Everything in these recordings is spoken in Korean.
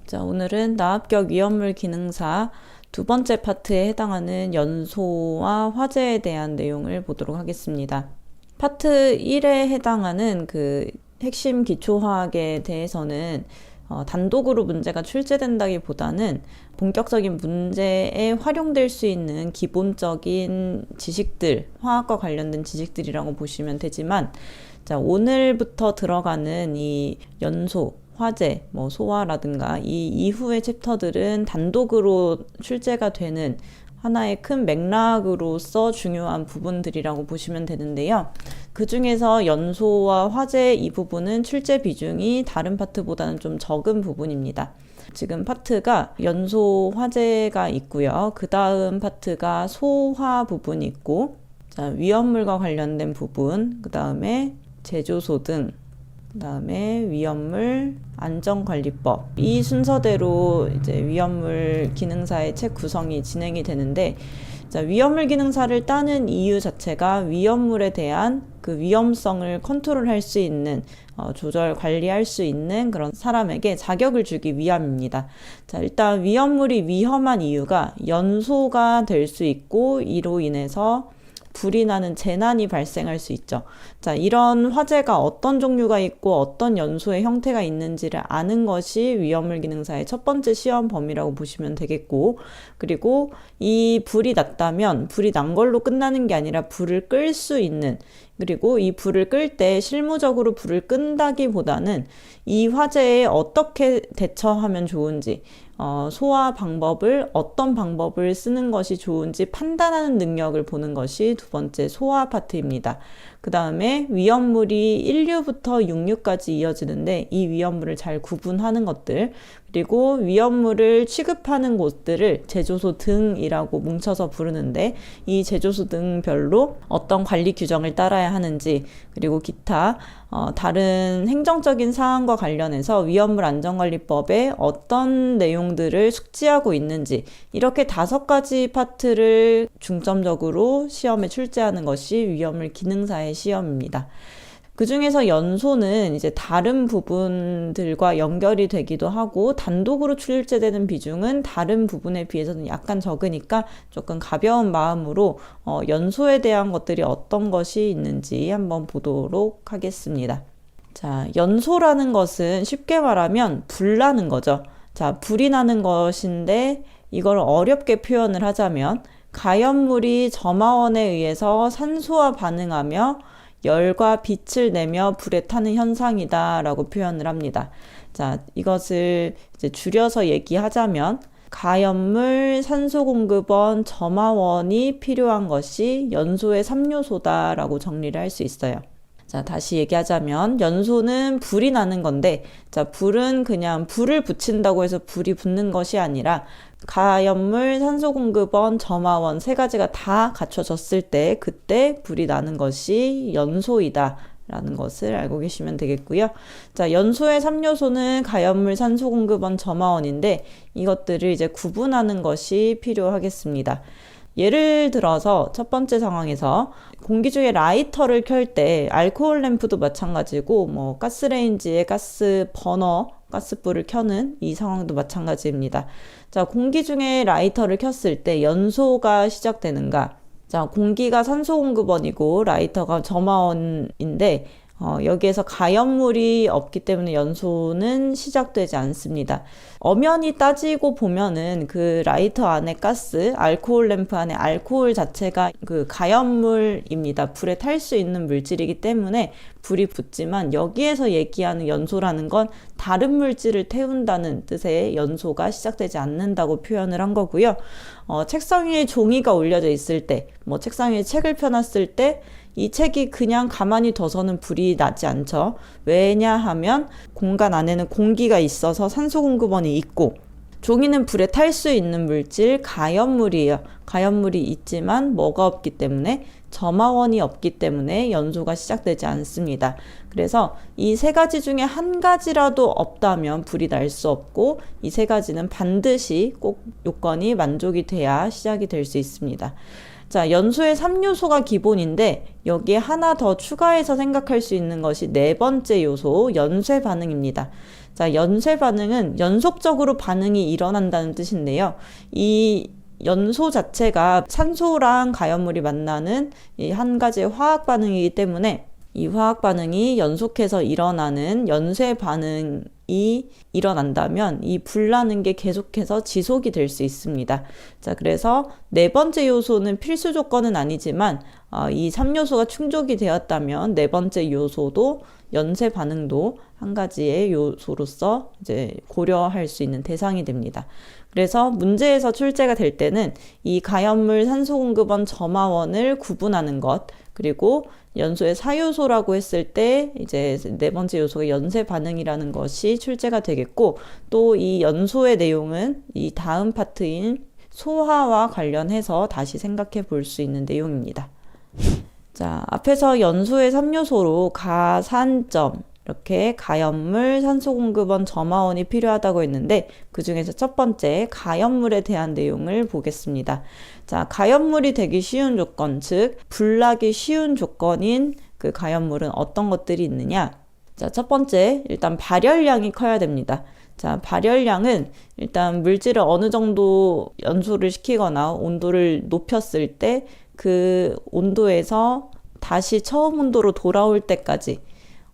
자, 오늘은 나합격 위험물 기능사 두 번째 파트에 해당하는 연소와 화재에 대한 내용을 보도록 하겠습니다. 파트 1에 해당하는 그 핵심 기초화학에 대해서는 단독으로 문제가 출제된다기보다는 본격적인 문제에 활용될 수 있는 기본적인 지식들, 화학과 관련된 지식들이라고 보시면 되지만, 자, 오늘부터 들어가는 이 연소, 화재, 소화라든가 이 이후의 챕터들은 단독으로 출제가 되는 하나의 큰 맥락으로서 중요한 부분들이라고 보시면 되는데요. 그 중에서 연소와 화재 이 부분은 출제 비중이 다른 파트보다는 좀 적은 부분입니다. 지금 파트가 연소, 화재가 있고요. 그 다음 파트가 소화 부분이 있고, 자, 위험물과 관련된 부분, 그 다음에 제조소 등, 그 다음에 위험물 안전관리법, 이 순서대로 이제 위험물 기능사의 책 구성이 진행이 되는데, 자, 위험물 기능사를 따는 이유 자체가 위험물에 대한 그 위험성을 컨트롤할 수 있는, 조절 관리할 수 있는 그런 사람에게 자격을 주기 위함입니다. 자, 일단 위험물이 위험한 이유가 연소가 될 수 있고, 이로 인해서 불이 나는 재난이 발생할 수 있죠. 자, 이런 화재가 어떤 종류가 있고 어떤 연소의 형태가 있는지를 아는 것이 위험물 기능사의 첫 번째 시험 범위라고 보시면 되겠고, 그리고 이 불이 났다면 불이 난 걸로 끝나는 게 아니라 불을 끌 수 있는, 그리고 이 불을 끌 때 실무적으로 불을 끈다기보다는 이 화재에 어떻게 대처하면 좋은지, 소화 방법을 어떤 방법을 쓰는 것이 좋은지 판단하는 능력을 보는 것이 두 번째 소화 파트입니다. 그 다음에 위험물이 1류부터 6류까지 이어지는데 이 위험물을 잘 구분하는 것들, 그리고 위험물을 취급하는 곳들을 제조소 등이라고 뭉쳐서 부르는데 이 제조소 등별로 어떤 관리 규정을 따라야 하는지, 그리고 기타 다른 행정적인 사항과 관련해서 위험물 안전관리법에 어떤 내용들을 숙지하고 있는지, 이렇게 5가지 파트를 중점적으로 시험에 출제하는 것이 위험물 기능사의 시험입니다. 그 중에서 연소는 이제 다른 부분들과 연결이 되기도 하고 단독으로 출제되는 비중은 다른 부분에 비해서는 약간 적으니까 조금 가벼운 마음으로 연소에 대한 것들이 어떤 것이 있는지 한번 보도록 하겠습니다. 자, 연소라는 것은 쉽게 말하면 불 나는 거죠. 자, 불이 나는 것인데 이걸 어렵게 표현을 하자면 가연물이 점화원에 의해서 산소와 반응하며 열과 빛을 내며 불에 타는 현상이다 라고 표현을 합니다. 자, 이것을 이제 줄여서 얘기하자면 가연물, 산소공급원, 점화원이 필요한 것이 연소의 3요소다 라고 정리를 할 수 있어요. 자, 다시 얘기하자면 연소는 불이 나는 건데, 자, 불은 그냥 불을 붙인다고 해서 불이 붙는 것이 아니라 가연물, 산소공급원, 점화원 3가지가 다 갖춰졌을 때 그때 불이 나는 것이 연소이다 라는 것을 알고 계시면 되겠고요. 자, 연소의 3요소는 가연물, 산소공급원, 점화원인데 이것들을 이제 구분하는 것이 필요하겠습니다. 예를 들어서 첫 번째 상황에서 공기 중에 라이터를 켤 때 알코올 램프도 마찬가지고 가스레인지에 가스 버너, 가스불을 켜는 이 상황도 마찬가지입니다. 자, 공기 중에 라이터를 켰을 때 연소가 시작되는가? 자, 공기가 산소공급원이고 라이터가 점화원인데 여기에서 가연물이 없기 때문에 연소는 시작되지 않습니다. 엄연히 따지고 보면은 그 라이터 안에 가스, 알코올 램프 안에 알코올 자체가 그 가연물입니다. 불에 탈 수 있는 물질이기 때문에 불이 붙지만 여기에서 얘기하는 연소라는 건 다른 물질을 태운다는 뜻의 연소가 시작되지 않는다고 표현을 한 거고요. 책상 위에 종이가 올려져 있을 때, 책상 위에 책을 펴놨을 때 이 책이 그냥 가만히 둬서는 불이 나지 않죠. 왜냐하면 공간 안에는 공기가 있어서 산소공급원이 있고, 종이는 불에 탈 수 있는 물질 가연물이에요. 가연물이 있지만 뭐가 없기 때문에, 점화원이 없기 때문에 연소가 시작되지 않습니다. 그래서 이 3가지 중에 한 가지라도 없다면 불이 날 수 없고, 이 3가지는 반드시 꼭 요건이 만족이 돼야 시작이 될 수 있습니다. 자, 연소의 3요소가 기본인데 여기에 하나 더 추가해서 생각할 수 있는 것이 네 번째 요소, 연쇄 반응입니다. 자, 연쇄 반응은 연속적으로 반응이 일어난다는 뜻인데요. 이 연소 자체가 산소랑 가연물이 만나는 이 한 가지의 화학 반응이기 때문에 이 화학 반응이 연속해서 일어나는 연쇄 반응이 일어난다면 이 불나는 게 계속해서 지속이 될 수 있습니다. 자, 그래서 네 번째 요소는 필수 조건은 아니지만 이 3요소가 충족이 되었다면 네 번째 요소도 연쇄 반응도 한 가지의 요소로서 이제 고려할 수 있는 대상이 됩니다. 그래서 문제에서 출제가 될 때는 이 가연물 산소공급원 점화원을 구분하는 것, 그리고 연소의 4요소라고 했을 때 이제 네 번째 요소가 연쇄 반응이라는 것이 출제가 되겠고, 또 이 연소의 내용은 이 다음 파트인 소화와 관련해서 다시 생각해 볼 수 있는 내용입니다. 자, 앞에서 연소의 3요소로 가, 산, 점 이렇게 가연물, 산소공급원, 점화원이 필요하다고 했는데 그 중에서 첫 번째 가연물에 대한 내용을 보겠습니다. 자, 가연물이 되기 쉬운 조건, 즉 불나기 쉬운 조건인 그 가연물은 어떤 것들이 있느냐? 자, 첫 번째 일단 발열량이 커야 됩니다. 자, 발열량은 일단 물질을 어느 정도 연소를 시키거나 온도를 높였을 때 그 온도에서 다시 처음 온도로 돌아올 때까지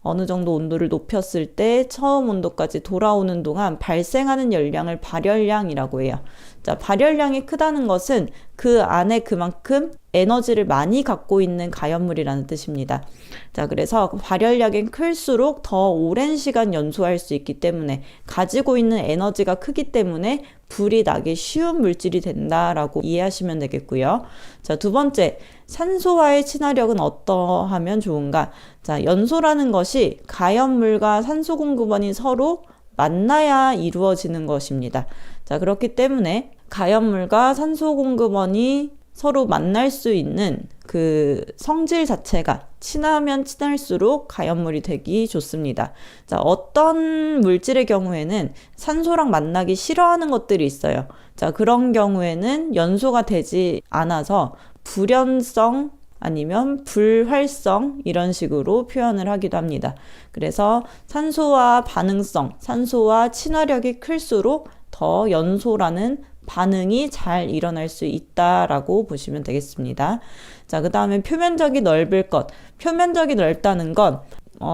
어느 정도 온도를 높였을 때 처음 온도까지 돌아오는 동안 발생하는 열량을 발열량이라고 해요. 자, 발열량이 크다는 것은 그 안에 그만큼 에너지를 많이 갖고 있는 가연물이라는 뜻입니다. 자, 그래서 발열량이 클수록 더 오랜 시간 연소할 수 있기 때문에 가지고 있는 에너지가 크기 때문에 불이 나기 쉬운 물질이 된다라고 이해하시면 되겠고요. 자, 두 번째, 산소와의 친화력은 어떠하면 좋은가? 자, 연소라는 것이 가연물과 산소공급원이 서로 만나야 이루어지는 것입니다. 자, 그렇기 때문에 가연물과 산소공급원이 서로 만날 수 있는 그 성질 자체가 친하면 친할수록 가연물이 되기 좋습니다. 자, 어떤 물질의 경우에는 산소랑 만나기 싫어하는 것들이 있어요. 자, 그런 경우에는 연소가 되지 않아서 불연성 아니면 불활성 이런 식으로 표현을 하기도 합니다. 그래서 산소와 반응성, 산소와 친화력이 클수록 더 연소라는 반응이 잘 일어날 수 있다라고 보시면 되겠습니다. 자, 그 다음에 표면적이 넓을 것. 표면적이 넓다는 건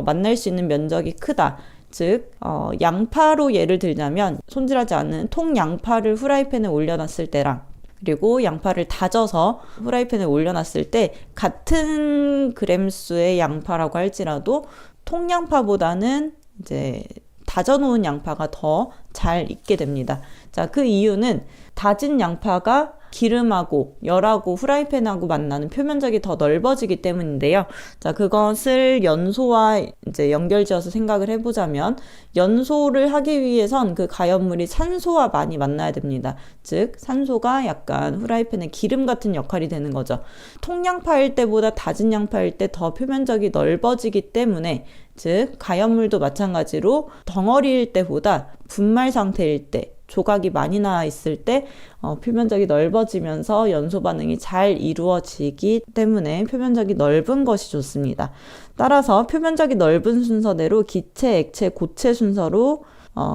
만날 수 있는 면적이 크다. 즉 양파로 예를 들자면 손질하지 않은 통 양파를 후라이팬에 올려놨을 때랑 그리고 양파를 다져서 후라이팬에 올려놨을 때 같은 그램수의 양파라고 할지라도 통양파보다는 이제 다져놓은 양파가 더 잘 익게 됩니다. 자, 그 이유는 다진 양파가 기름하고 열하고 후라이팬하고 만나는 표면적이 더 넓어지기 때문인데요. 자, 그것을 연소와 이제 연결지어서 생각을 해보자면 연소를 하기 위해선 그 가연물이 산소와 많이 만나야 됩니다. 즉 산소가 약간 후라이팬의 기름 같은 역할이 되는 거죠. 통양파일 때보다 다진 양파일 때 더 표면적이 넓어지기 때문에 즉 가연물도 마찬가지로 덩어리일 때보다 분말 상태일 때 조각이 많이 나 있을 때 표면적이 넓어지면서 연소 반응이 잘 이루어지기 때문에 표면적이 넓은 것이 좋습니다. 따라서 표면적이 넓은 순서대로 기체, 액체, 고체 순서로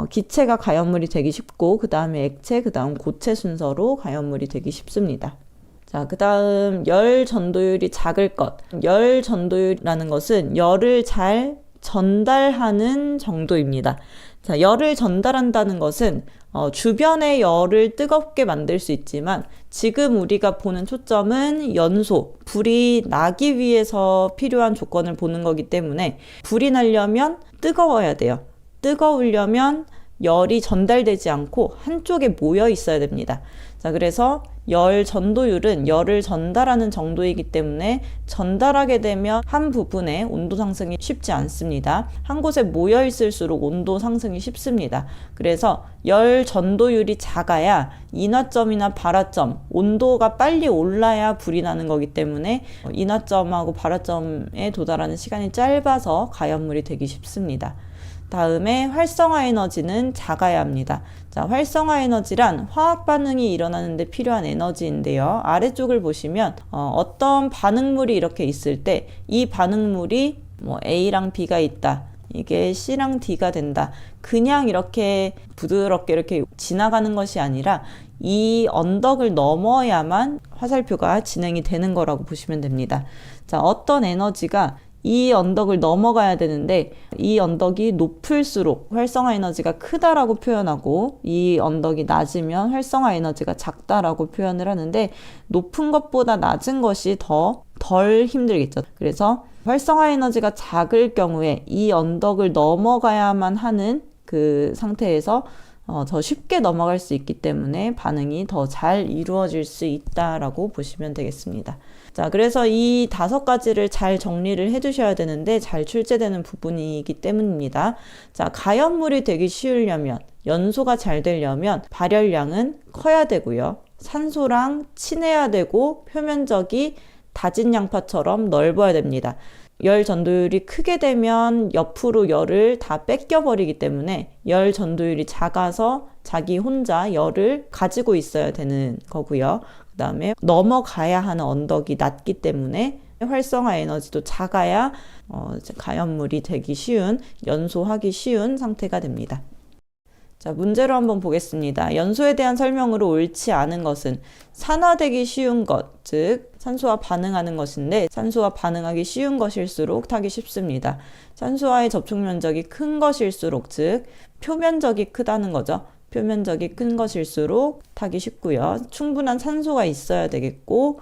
기체가 가연물이 되기 쉽고 그 다음에 액체, 그 다음 고체 순서로 가연물이 되기 쉽습니다. 자, 그 다음 열 전도율이 작을 것. 열 전도율이라는 것은 열을 잘 전달하는 정도입니다. 자, 열을 전달한다는 것은 주변의 열을 뜨겁게 만들 수 있지만 지금 우리가 보는 초점은 연소, 불이 나기 위해서 필요한 조건을 보는 거기 때문에 불이 나려면 뜨거워야 돼요. 뜨거우려면 열이 전달되지 않고 한쪽에 모여 있어야 됩니다. 자, 그래서 열 전도율은 열을 전달하는 정도이기 때문에 전달하게 되면 한 부분에 온도 상승이 쉽지 않습니다. 한 곳에 모여 있을수록 온도 상승이 쉽습니다. 그래서 열 전도율이 작아야 인화점이나 발화점, 온도가 빨리 올라야 불이 나는 거기 때문에 인화점하고 발화점에 도달하는 시간이 짧아서 가연물이 되기 쉽습니다. 다음에 활성화 에너지는 작아야 합니다. 자, 활성화 에너지란 화학 반응이 일어나는데 필요한 에너지인데요. 아래쪽을 보시면 어떤 반응물이 이렇게 있을 때 이 반응물이 뭐 A랑 B가 있다. 이게 C랑 D가 된다. 그냥 이렇게 부드럽게 이렇게 지나가는 것이 아니라 이 언덕을 넘어야만 화살표가 진행이 되는 거라고 보시면 됩니다. 자, 어떤 에너지가 이 언덕을 넘어가야 되는데 이 언덕이 높을수록 활성화 에너지가 크다라고 표현하고 이 언덕이 낮으면 활성화 에너지가 작다라고 표현을 하는데 높은 것보다 낮은 것이 덜 힘들겠죠. 그래서 활성화 에너지가 작을 경우에 이 언덕을 넘어가야만 하는 그 상태에서 더 쉽게 넘어갈 수 있기 때문에 반응이 더 잘 이루어질 수 있다라고 보시면 되겠습니다. 자, 그래서 이 5가지를 잘 정리를 해 두셔야 되는데 잘 출제되는 부분이기 때문입니다. 자, 가연물이 되기 쉬우려면, 연소가 잘 되려면 발열량은 커야 되고요. 산소랑 친해야 되고 표면적이 다진 양파처럼 넓어야 됩니다. 열 전도율이 크게 되면 옆으로 열을 다 뺏겨버리기 때문에 열 전도율이 작아서 자기 혼자 열을 가지고 있어야 되는 거고요. 그 다음에 넘어가야 하는 언덕이 낮기 때문에 활성화 에너지도 작아야 가연물이 되기 쉬운, 연소하기 쉬운 상태가 됩니다. 자, 문제로 한번 보겠습니다. 연소에 대한 설명으로 옳지 않은 것은 산화되기 쉬운 것, 즉 산소와 반응하는 것인데 산소와 반응하기 쉬운 것일수록 타기 쉽습니다. 산소와의 접촉 면적이 큰 것일수록, 즉 표면적이 크다는 거죠. 표면적이 큰 것일수록 타기 쉽고요. 충분한 산소가 있어야 되겠고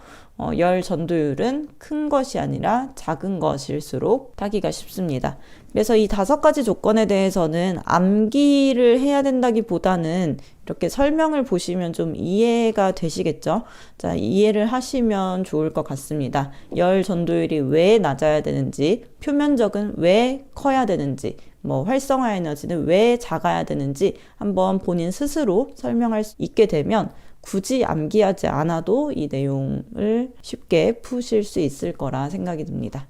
열 전도율은 큰 것이 아니라 작은 것일수록 타기가 쉽습니다. 그래서 이 5가지 조건에 대해서는 암기를 해야 된다기보다는 이렇게 설명을 보시면 좀 이해가 되시겠죠? 자, 이해를 하시면 좋을 것 같습니다. 열 전도율이 왜 낮아야 되는지, 표면적은 왜 커야 되는지, 활성화 에너지는 왜 작아야 되는지 한번 본인 스스로 설명할 수 있게 되면 굳이 암기하지 않아도 이 내용을 쉽게 푸실 수 있을 거라 생각이 듭니다.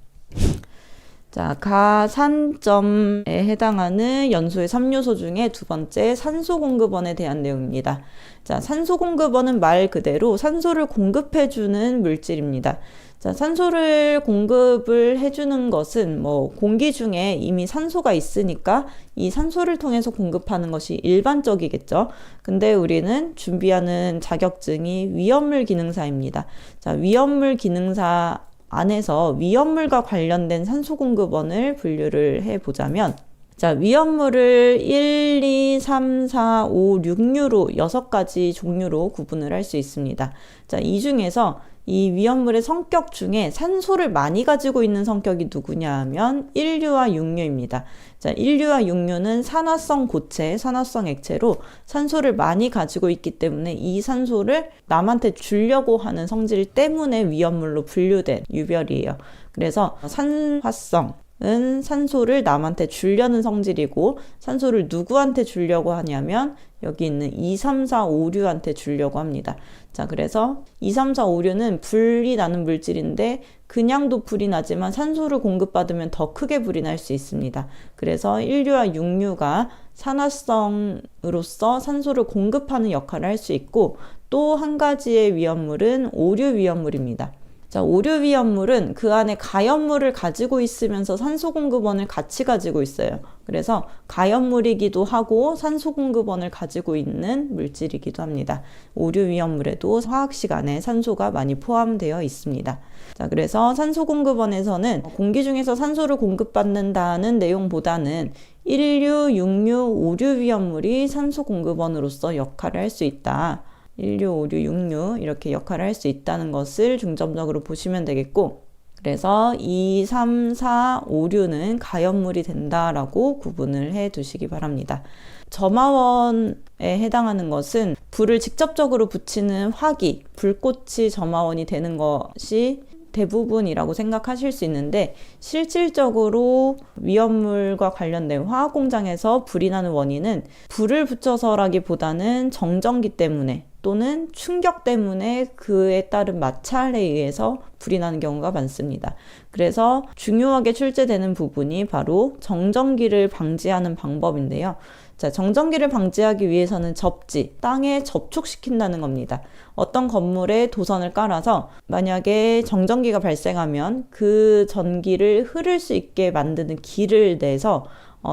자, 가산점에 해당하는 연소의 3요소 중에 2번째 산소공급원에 대한 내용입니다. 자, 산소공급원은 말 그대로 산소를 공급해주는 물질입니다. 자, 산소를 공급을 해주는 것은 공기 중에 이미 산소가 있으니까 이 산소를 통해서 공급하는 것이 일반적이겠죠. 근데 우리는 준비하는 자격증이 위험물 기능사입니다. 자, 위험물 기능사 안에서 위험물과 관련된 산소공급원을 분류를 해보자면, 자, 위험물을 1, 2, 3, 4, 5, 6류로 6가지 종류로 구분을 할 수 있습니다. 자, 이 중에서 이 위험물의 성격 중에 산소를 많이 가지고 있는 성격이 누구냐 하면 1류와 6류입니다. 자, 1류와 6류는 산화성 고체, 산화성 액체로 산소를 많이 가지고 있기 때문에 이 산소를 남한테 주려고 하는 성질 때문에 위험물로 분류된 유별이에요. 그래서 산화성은 산소를 남한테 주려는 성질이고 산소를 누구한테 주려고 하냐면 여기 있는 2, 3, 4, 5류한테 주려고 합니다. 자, 그래서 2, 3, 4, 5류는 불이 나는 물질인데 그냥도 불이 나지만 산소를 공급받으면 더 크게 불이 날 수 있습니다. 그래서 1류와 6류가 산화성으로서 산소를 공급하는 역할을 할 수 있고 또 한 가지의 위험물은 5류 위험물입니다. 자, 5류 위험물은 그 안에 가연물을 가지고 있으면서 산소공급원을 같이 가지고 있어요. 그래서 가연물이기도 하고 산소공급원을 가지고 있는 물질이기도 합니다. 5류 위험물에도 화학식 안에 산소가 많이 포함되어 있습니다. 자, 그래서 산소공급원에서는 공기 중에서 산소를 공급받는다는 내용보다는 1류, 6류, 5류 위험물이 산소공급원으로서 역할을 할 수 있다. 1류, 5류, 6류 이렇게 역할을 할 수 있다는 것을 중점적으로 보시면 되겠고, 그래서 2, 3, 4, 5류는 가연물이 된다라고 구분을 해 두시기 바랍니다. 점화원에 해당하는 것은 불을 직접적으로 붙이는 화기, 불꽃이 점화원이 되는 것이 대부분이라고 생각하실 수 있는데 실질적으로 위험물과 관련된 화학 공장에서 불이 나는 원인은 불을 붙여서라기보다는 정전기 때문에 또는 충격 때문에 그에 따른 마찰에 의해서 불이 나는 경우가 많습니다. 그래서 중요하게 출제되는 부분이 바로 정전기를 방지하는 방법인데요. 자, 정전기를 방지하기 위해서는 접지, 땅에 접촉시킨다는 겁니다. 어떤 건물에 도선을 깔아서 만약에 정전기가 발생하면 그 전기를 흐를 수 있게 만드는 길을 내서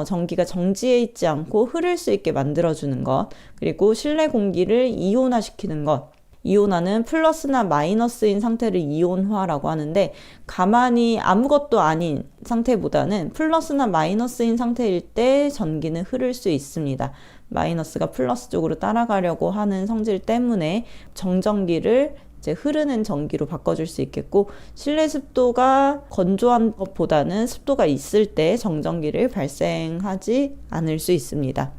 전기가 정지해 있지 않고 흐를 수 있게 만들어주는 것, 그리고 실내 공기를 이온화시키는 것. 이온화는 플러스나 마이너스인 상태를 이온화라고 하는데, 가만히 아무것도 아닌 상태보다는 플러스나 마이너스인 상태일 때 전기는 흐를 수 있습니다. 마이너스가 플러스 쪽으로 따라가려고 하는 성질 때문에 정전기를 이제 흐르는 전기로 바꿔줄 수 있겠고, 실내 습도가 건조한 것보다는 습도가 있을 때 정전기를 발생하지 않을 수 있습니다.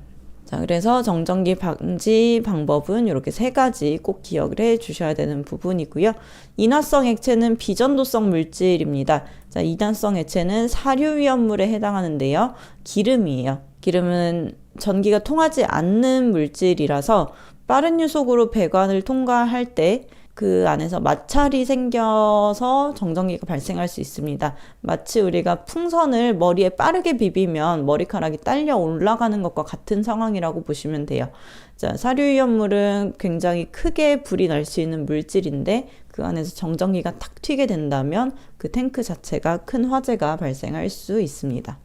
자, 그래서 정전기 방지 방법은 이렇게 세 가지 꼭 기억을 해 주셔야 되는 부분이고요. 인화성 액체는 비전도성 물질입니다. 자, 인화성 액체는 사류 위험물에 해당하는데요. 기름이에요. 기름은 전기가 통하지 않는 물질이라서 빠른 유속으로 배관을 통과할 때 그 안에서 마찰이 생겨서 정전기가 발생할 수 있습니다. 마치 우리가 풍선을 머리에 빠르게 비비면 머리카락이 딸려 올라가는 것과 같은 상황이라고 보시면 돼요. 자, 사료위험물은 굉장히 크게 불이 날 수 있는 물질인데, 그 안에서 정전기가 탁 튀게 된다면 그 탱크 자체가 큰 화재가 발생할 수 있습니다.